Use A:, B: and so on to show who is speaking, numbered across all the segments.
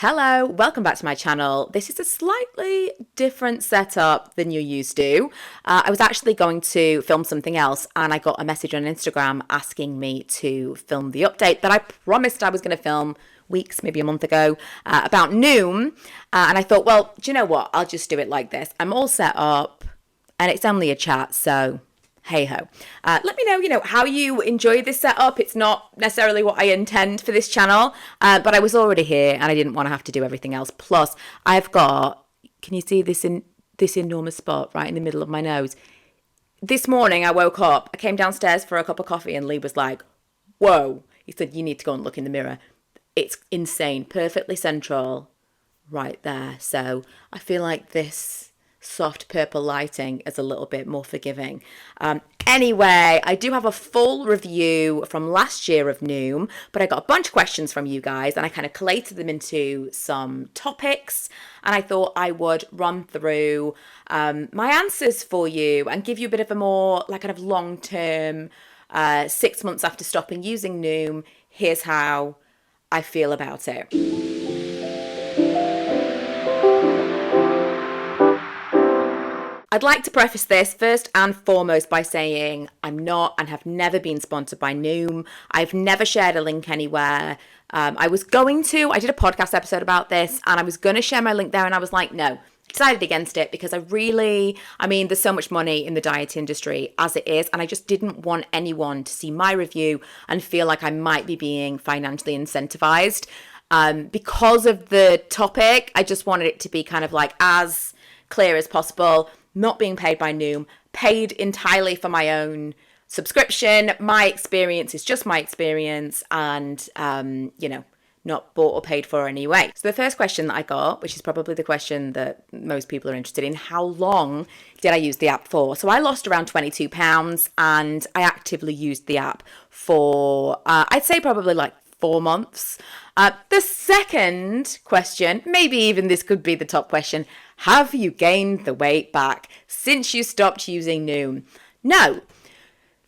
A: Hello, welcome back to my channel. This is a slightly different setup than you're used to. I was actually going to film something else and I got a message on Instagram asking me to film the update that I promised I was going to film weeks, maybe a month ago, about NOOM. And I thought, well, do you know what? I'll just do it like this. I'm all set up and it's only a chat, so hey ho. Let me know, how you enjoy this setup. It's not necessarily what I intend for this channel, but I was already here and I didn't want to have to do everything else. Plus, I've got, can you see this enormous spot right in the middle of my nose? This morning I woke up, I came downstairs for a cup of coffee and Lee was like, whoa. He said, you need to go and look in the mirror. It's insane, perfectly central right there. So I feel like this soft purple lighting is a little bit more forgiving. Anyway, I do have a full review from last year of NOOM, but I got a bunch of questions from you guys and I kind of collated them into some topics, and I thought I would run through my answers for you and give you a bit of a more like kind of long-term 6 months after stopping using NOOM, here's how I feel about it. I'd like to preface this first and foremost by saying I'm not and have never been sponsored by NOOM. I've never shared a link anywhere. I did a podcast episode about this and I was going to share my link there and I was like, no, decided against it because there's so much money in the diet industry as it is, and I just didn't want anyone to see my review and feel like I might be being financially incentivized. Because of the topic, I just wanted it to be kind of like as clear as possible. Not being paid by NOOM, paid entirely for my own subscription. My experience is just my experience and, not bought or paid for anyway. So the first question that I got, which is probably the question that most people are interested in, how long did I use the app for? So I lost around 22 pounds and I actively used the app for, I'd say probably like 4 months. The second question, maybe even this could be the top question, have you gained the weight back since you stopped using NOOM? No.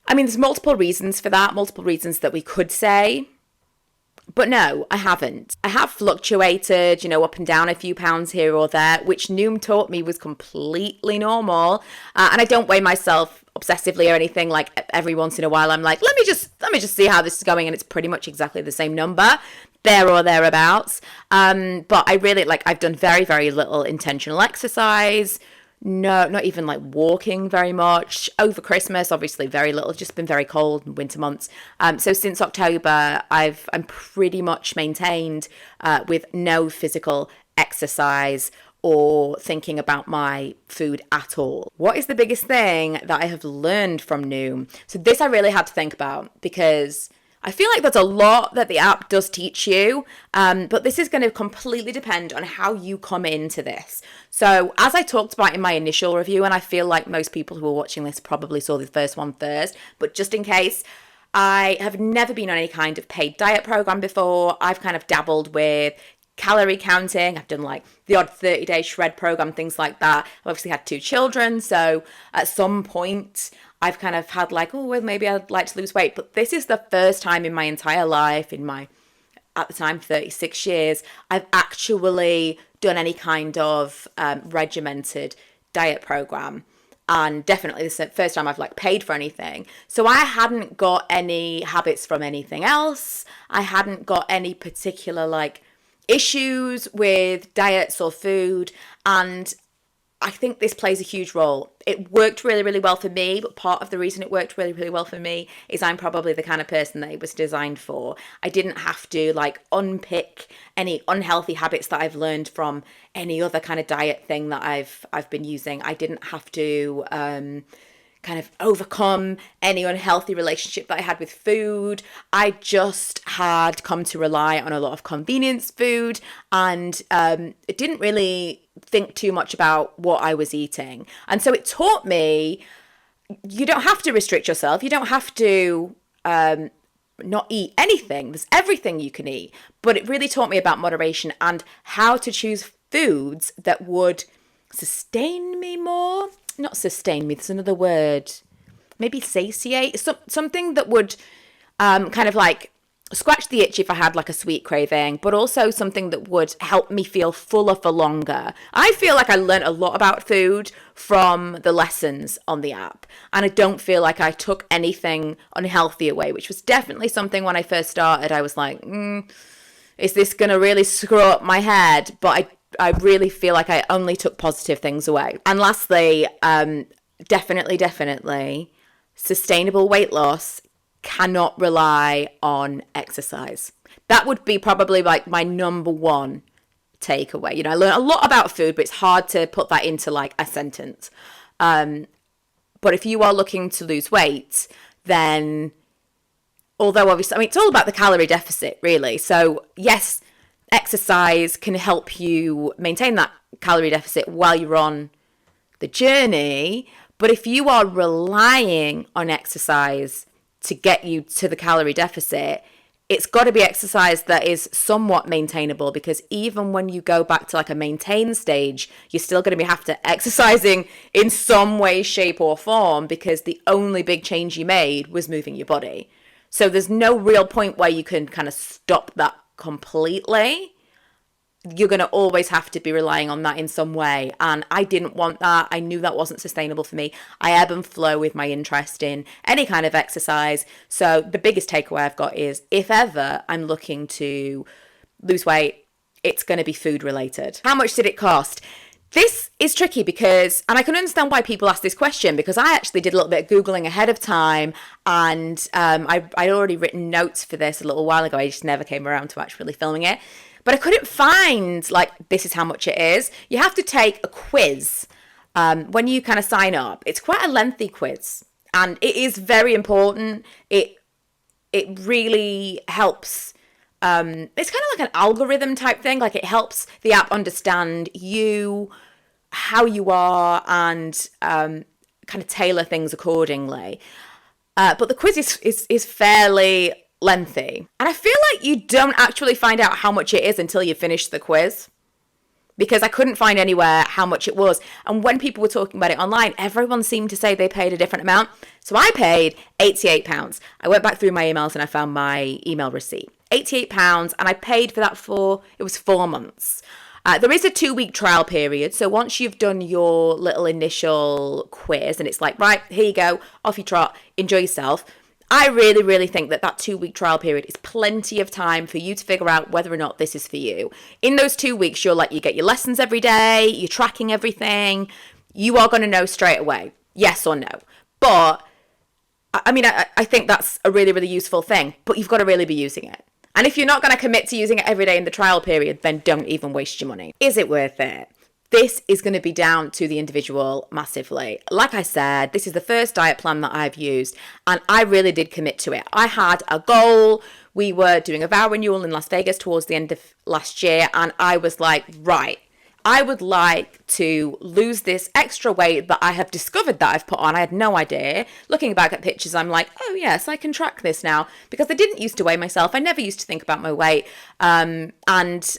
A: There's multiple reasons for that, multiple reasons that we could say. But no, I haven't. I have fluctuated, up and down a few pounds here or there, which NOOM taught me was completely normal. And I don't weigh myself obsessively or anything. Like every once in a while, I'm like, let me just see how this is going. And it's pretty much exactly the same number, there or thereabouts. But I really, I've done very, very little intentional exercise. No, not even walking very much. Over Christmas, obviously very little, just been very cold in winter months. So since October, I'm pretty much maintained with no physical exercise or thinking about my food at all. What is the biggest thing that I have learned from NOOM? So this I really had to think about because I feel like there's a lot that the app does teach you, but this is going to completely depend on how you come into this. So as I talked about in my initial review, and I feel like most people who are watching this probably saw the first one first, but just in case, I have never been on any kind of paid diet program before. I've kind of dabbled with calorie counting. I've done the odd 30-day shred program, things like that. I've obviously had 2 children, so at some point I've kind of had maybe I'd like to lose weight. But this is the first time in my entire life, in my, at the time, 36 years, I've actually done any kind of regimented diet program. And definitely this is the first time I've paid for anything. So I hadn't got any habits from anything else. I hadn't got any particular issues with diets or food, and I think this plays a huge role. It worked really, really well for me, but part of the reason it worked really, really well for me is I'm probably the kind of person that it was designed for. I didn't have to unpick any unhealthy habits that I've learned from any other kind of diet thing that I've been using. I didn't have to kind of overcome any unhealthy relationship that I had with food. I just had come to rely on a lot of convenience food and it didn't really think too much about what I was eating. And so it taught me you don't have to restrict yourself. You don't have to not eat anything. There's everything you can eat. But it really taught me about moderation and how to choose foods that would sustain me more. Not sustain me, there's another word. Maybe satiate. Something that would kind of scratch the itch if I had like a sweet craving, but also something that would help me feel fuller for longer. I feel like I learned a lot about food from the lessons on the app, and I don't feel like I took anything unhealthy away, which was definitely something when I first started. I was like, is this going to really screw up my head? But I really feel like I only took positive things away. And lastly, definitely, sustainable weight loss cannot rely on exercise. That would be probably like my number one takeaway. You know, I learned a lot about food, but it's hard to put that into like a sentence. But if you are looking to lose weight, then although obviously, I mean, it's all about the calorie deficit, really. So yes, exercise can help you maintain that calorie deficit while you're on the journey. But if you are relying on exercise to get you to the calorie deficit, it's got to be exercise that is somewhat maintainable, because even when you go back to like a maintain stage, you're still going to be have to exercising in some way, shape or form, because the only big change you made was moving your body. So there's no real point where you can kind of stop that completely. You're going to always have to be relying on that in some way. And I didn't want that. I knew that wasn't sustainable for me. I ebb and flow with my interest in any kind of exercise. So the biggest takeaway I've got is, if ever I'm looking to lose weight, it's going to be food related. How much did it cost? This is tricky because, and I can understand why people ask this question, because I actually did a little bit of Googling ahead of time, and I'd already written notes for this a little while ago. I just never came around to actually filming it. But I couldn't find, like, this is how much it is. You have to take a quiz when you kind of sign up. It's quite a lengthy quiz, and it is very important. It really helps. It's kind of like an algorithm type thing. Like, it helps the app understand you, how you are, and kind of tailor things accordingly. But the quiz is fairly lengthy. And I feel like you don't actually find out how much it is until you finish the quiz, because I couldn't find anywhere how much it was. And when people were talking about it online, everyone seemed to say they paid a different amount. So I paid £88. I went back through my emails and I found my email receipt. £88, and I paid for that it was 4 months. There is a 2-week trial period. So once you've done your little initial quiz and it's like, right, here you go, off you trot, enjoy yourself, I really, really think that 2-week trial period is plenty of time for you to figure out whether or not this is for you. In those 2 weeks, you get your lessons every day, you're tracking everything. You are going to know straight away, yes or no. But I mean, I think that's a really, really useful thing, but you've got to really be using it. And if you're not going to commit to using it every day in the trial period, then don't even waste your money. Is it worth it? This is going to be down to the individual massively. Like I said, this is the first diet plan that I've used, and I really did commit to it. I had a goal. We were doing a vow renewal in Las Vegas towards the end of last year, and I was like, right, I would like to lose this extra weight that I have discovered that I've put on. I had no idea. Looking back at pictures, I'm like, oh yes, I can track this now, because I didn't used to weigh myself. I never used to think about my weight. And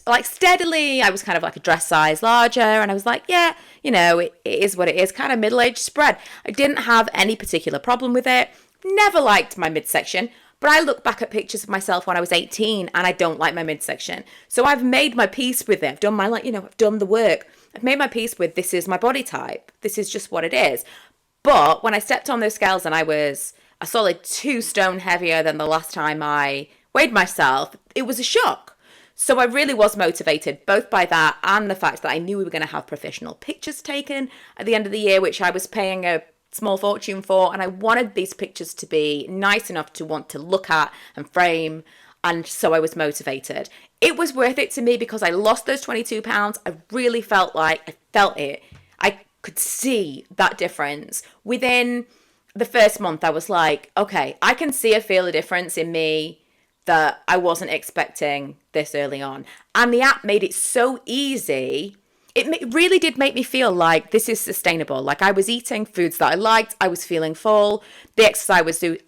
A: like steadily, I was kind of like a dress size larger, and I was like, yeah, you know, it is what it is, kind of middle-aged spread. I didn't have any particular problem with it. Never liked my midsection. But I look back at pictures of myself when I was 18 and I don't like my midsection. So I've made my peace with it. I've done I've done the work. I've made my peace with, this is my body type. This is just what it is. But when I stepped on those scales and I was a solid 2 stone heavier than the last time I weighed myself, it was a shock. So I really was motivated both by that and the fact that I knew we were going to have professional pictures taken at the end of the year, which I was paying a small fortune for, and I wanted these pictures to be nice enough to want to look at and frame, and so I was motivated. It was worth it to me because I lost those 22 pounds. I really felt it. I could see that difference. Within the first month, I was like, okay, I can feel a difference in me that I wasn't expecting this early on. And the app made it so easy. It really did make me feel like this is sustainable. Like, I was eating foods that I liked. I was feeling full. The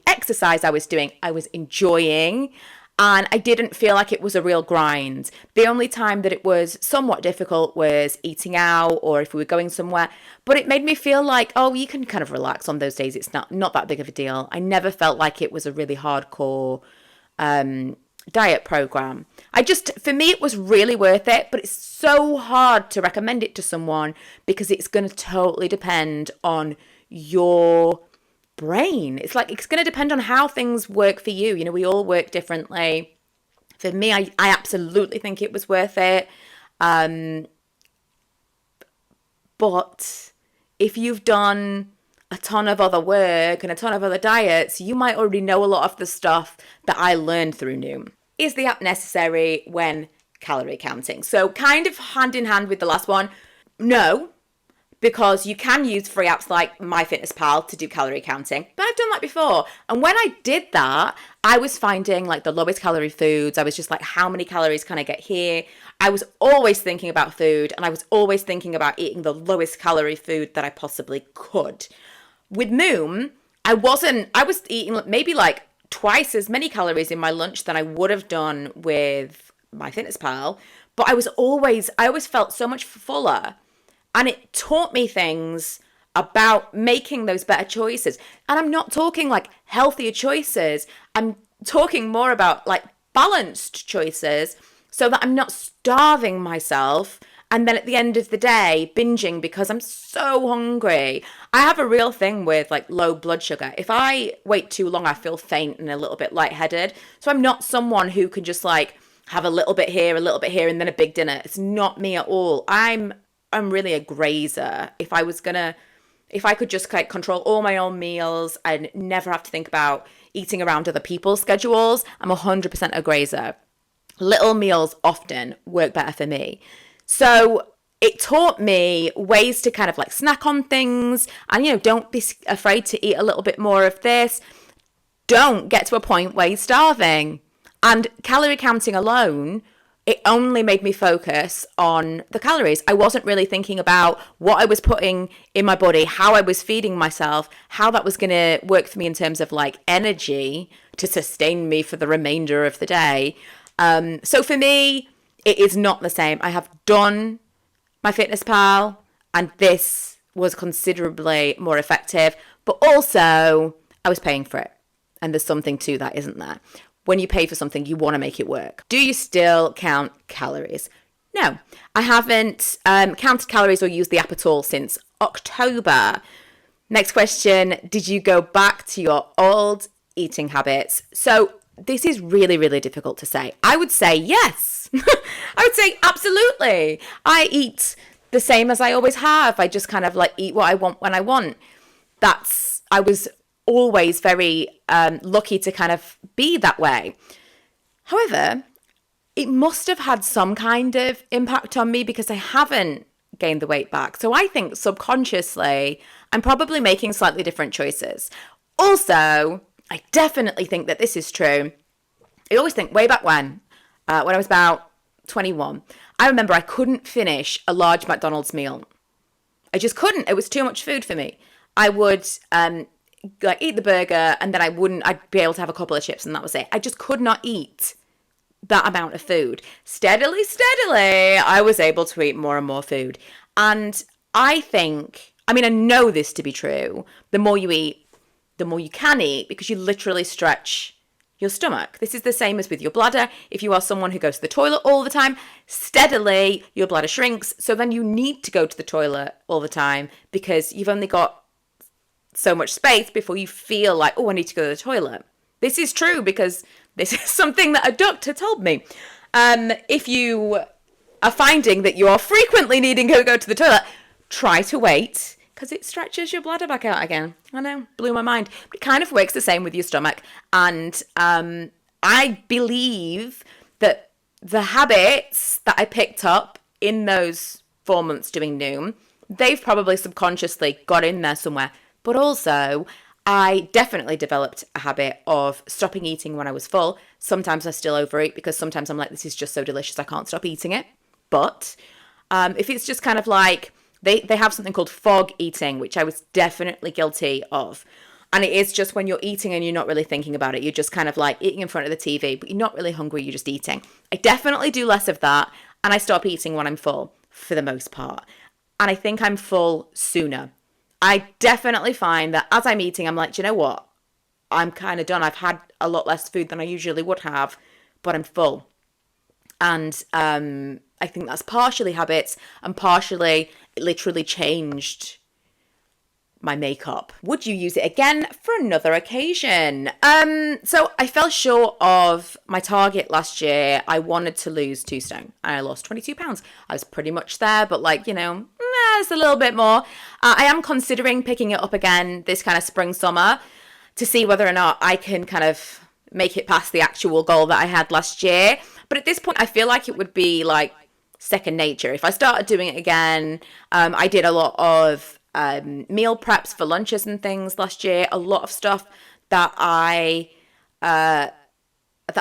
A: exercise I was doing, I was enjoying. And I didn't feel like it was a real grind. The only time that it was somewhat difficult was eating out or if we were going somewhere. But it made me feel like, oh, you can kind of relax on those days. It's not that big of a deal. I never felt like it was a really hardcore diet program. For me, it was really worth it, but it's so hard to recommend it to someone because it's going to totally depend on your brain. It's going to depend on how things work for you. We all work differently. For me, I absolutely think it was worth it. But if you've done a ton of other work and a ton of other diets, you might already know a lot of the stuff that I learned through NOOM. Is the app necessary when calorie counting? So kind of hand in hand with the last one, no, because you can use free apps like MyFitnessPal to do calorie counting. But I've done that before. And when I did that, I was finding like the lowest calorie foods. I was just like, how many calories can I get here? I was always thinking about food, and I was always thinking about eating the lowest calorie food that I possibly could. With NOOM, I was eating maybe like twice as many calories in my lunch than I would have done with MyFitnessPal. But I always felt so much fuller. And it taught me things about making those better choices. And I'm not talking like healthier choices. I'm talking more about like balanced choices so that I'm not starving myself and then at the end of the day binging because I'm so hungry. I have a real thing with like low blood sugar. If I wait too long, I feel faint and a little bit lightheaded. So I'm not someone who can just like have a little bit here, and then a big dinner. It's not me at all. I'm really a grazer. If I could just like control all my own meals and never have to think about eating around other people's schedules, I'm 100% a grazer. Little meals often work better for me. So it taught me ways to kind of like snack on things and, don't be afraid to eat a little bit more of this. Don't get to a point where you're starving. And calorie counting alone, it only made me focus on the calories. I wasn't really thinking about what I was putting in my body, how I was feeding myself, how that was going to work for me in terms of like energy to sustain me for the remainder of the day. So for me, it is not the same. I have done MyFitnessPal and this was considerably more effective, but also I was paying for it. And there's something to that, isn't there? When you pay for something, you want to make it work. Do you still count calories? No, I haven't counted calories or used the app at all since October. Next question, did you go back to your old eating habits? So this is really, really difficult to say. I would say yes. I would say absolutely. I eat the same as I always have. I just kind of like eat what I want when I want. I was always very lucky to kind of be that way. However, it must have had some kind of impact on me because I haven't gained the weight back. So I think subconsciously, I'm probably making slightly different choices. Also, I definitely think that this is true. I always think way back when I was about 21, I remember I couldn't finish a large McDonald's meal. I just couldn't. It was too much food for me. I would eat the burger and then I'd be able to have a couple of chips and that was it. I just could not eat that amount of food. Steadily, I was able to eat more and more food. And I know this to be true. The more you eat, the more you can eat because you literally stretch your stomach. This is the same as with your bladder. If you are someone who goes to the toilet all the time, steadily your bladder shrinks. So then you need to go to the toilet all the time because you've only got so much space before you feel like, oh, I need to go to the toilet. This is true because this is something that a doctor told me. If you are finding that you are frequently needing to go to the toilet, try to wait because it stretches your bladder back out again. I know, blew my mind. But it kind of works the same with your stomach. And I believe that the habits that I picked up in those 4 months doing NOOM, they've probably subconsciously got in there somewhere. But also, I definitely developed a habit of stopping eating when I was full. Sometimes I still overeat because sometimes I'm like, this is just so delicious, I can't stop eating it. But if it's just kind of like, they have something called fog eating, which I was definitely guilty of. And it is just when you're eating and you're not really thinking about it. You're just kind of like eating in front of the TV, but you're not really hungry, you're just eating. I definitely do less of that. And I stop eating when I'm full for the most part. And I think I'm full sooner. I definitely find that as I'm eating, I'm like, do you know what? I'm kind of done. I've had a lot less food than I usually would have, but I'm full. And I think that's partially habits and partially it literally changed my makeup. Would you use it again for another occasion? So I fell short of my target last year. I wanted to lose 2 stone and I lost 22 pounds. I was pretty much there, but like, it's a little bit more. I am considering picking it up again this kind of spring, summer to see whether or not I can kind of make it past the actual goal that I had last year. But at this point, I feel like it would be like second nature. If I started doing it again, I did a lot of meal preps for lunches and things last year. A lot of stuff that I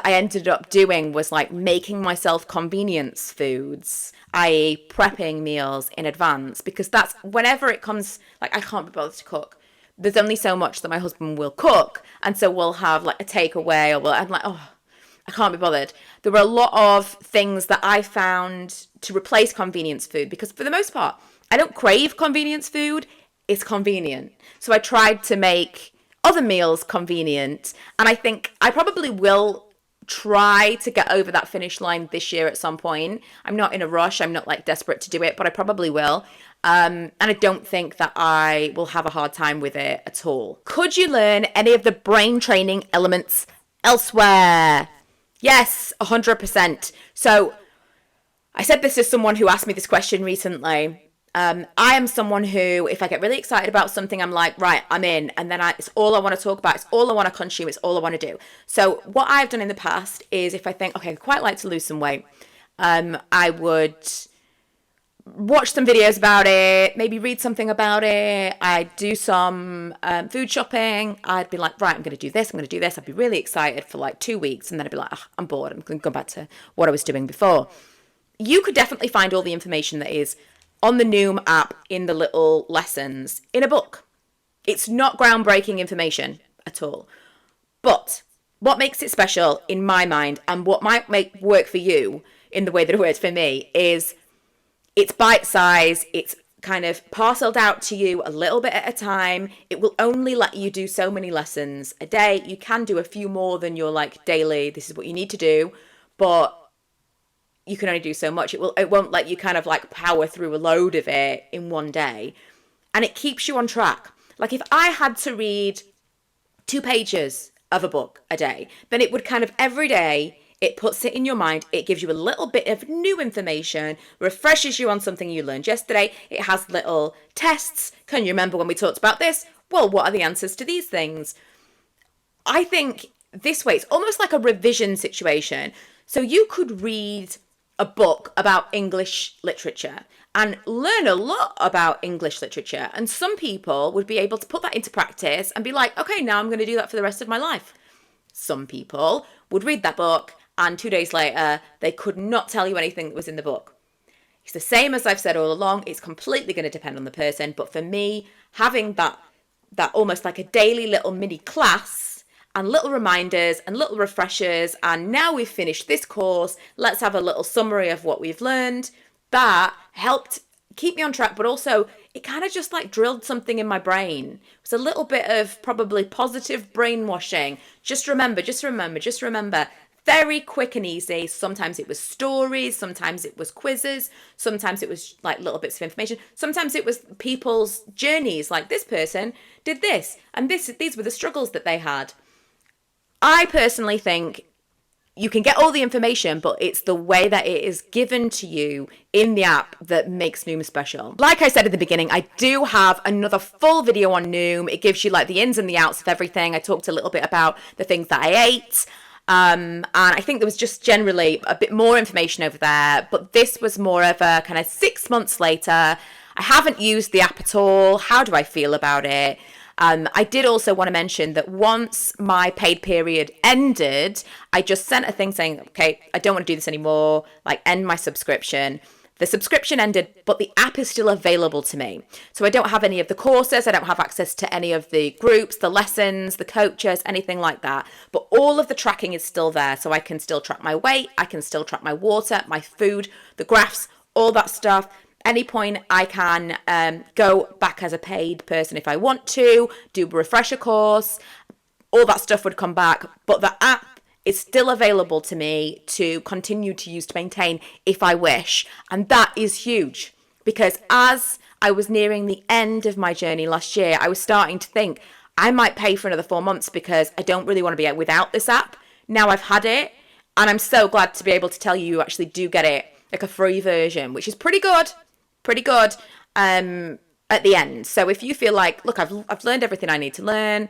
A: ended up doing was like making myself convenience foods, i.e. prepping meals in advance, because that's whenever it comes, like I can't be bothered to cook. There's only so much that my husband will cook, and so we'll have like a takeaway, or I'm like, oh, I can't be bothered. There were a lot of things that I found to replace convenience food, because for the most part, I don't crave convenience food. It's convenient. So I tried to make other meals convenient, and I think I probably will try to get over that finish line this year at some point. I'm not in a rush. I'm not like desperate to do it, but I probably will. And I don't think that I will have a hard time with it at all. Could you learn any of the brain training elements elsewhere? Yes, 100%. So I said this to someone who asked me this question recently. I am someone who, if I get really excited about something, I'm like, right, I'm in. And then it's all I want to talk about. It's all I want to consume. It's all I want to do. So what I've done in the past is if I think, okay, I'd quite like to lose some weight, I would watch some videos about it, maybe read something about it. I'd do some food shopping. I'd be like, right, I'm going to do this. I'm going to do this. I'd be really excited for like 2 weeks. And then I'd be like, I'm bored. I'm going to go back to what I was doing before. You could definitely find all the information that is on the NOOM app in the little lessons in a book. It's not groundbreaking information at all. But what makes it special in my mind, and what might make work for you in the way that it works for me, is it's bite-sized, it's kind of parceled out to you a little bit at a time. It will only let you do so many lessons a day. You can do a few more than your like daily, this is what you need to do, but you can only do so much. It won't let you kind of like power through a load of it in one day. And it keeps you on track. Like if I had to read 2 pages of a book a day, then it would kind of every day, it puts it in your mind. It gives you a little bit of new information, refreshes you on something you learned yesterday. It has little tests. Can you remember when we talked about this? Well, what are the answers to these things? I think this way, it's almost like a revision situation. So you could read a book about English literature and learn a lot about English literature. And some people would be able to put that into practice and be like, okay, now I'm going to do that for the rest of my life. Some people would read that book and 2 days later, they could not tell you anything that was in the book. It's the same as I've said all along. It's completely going to depend on the person. But for me, having that almost like a daily little mini class and little reminders and little refreshers, and now we've finished this course, let's have a little summary of what we've learned, that helped keep me on track, but also it kind of just like drilled something in my brain. It was a little bit of probably positive brainwashing. Just remember. Very quick and easy. Sometimes it was stories, sometimes it was quizzes, sometimes it was like little bits of information, sometimes it was people's journeys, like this person did this, and these were the struggles that they had. I personally think you can get all the information, but it's the way that it is given to you in the app that makes NOOM special. Like I said at the beginning, I do have another full video on NOOM. It gives you like the ins and the outs of everything. I talked a little bit about the things that I ate. And I think there was just generally a bit more information over there, but this was more of a kind of 6 months later. I haven't used the app at all. How do I feel about it? I did also want to mention that once my paid period ended, I just sent a thing saying, okay, I don't want to do this anymore, like end my subscription. The subscription ended, but the app is still available to me. So I don't have any of the courses, I don't have access to any of the groups, the lessons, the coaches, anything like that. But all of the tracking is still there. So I can still track my weight, I can still track my water, my food, the graphs, all that stuff. Any point I can go back as a paid person if I want to, do a refresher course. all that stuff would come back. But the app is still available to me to continue to use to maintain if I wish. And that is huge, because as I was nearing the end of my journey last year, I was starting to think I might pay for another 4 months because I don't really want to be without this app. Now I've had it, and I'm so glad to be able to tell you actually do get it, like a free version, which is pretty good at the end. So if you feel like, look, I've learned everything I need to learn,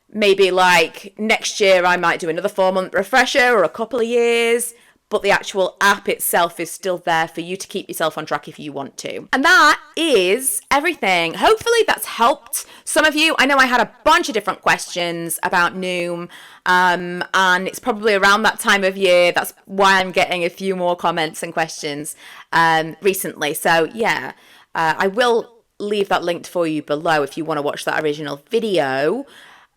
A: maybe like next year I might do another 4-month refresher or a couple of years, but the actual app itself is still there for you to keep yourself on track if you want to. And that is everything. Hopefully that's helped some of you. I know I had a bunch of different questions about Noom, and it's probably around that time of year. That's why I'm getting a few more comments and questions recently. So yeah, I will leave that linked for you below if you want to watch that original video.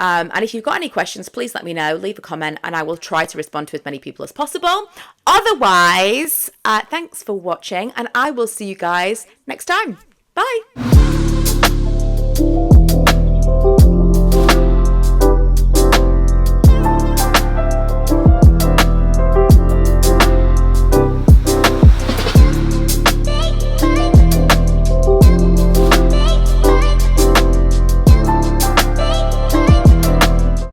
A: And if you've got any questions, please let me know, leave a comment, and I will try to respond to as many people as possible. Otherwise, thanks for watching, and I will see you guys next time. Bye.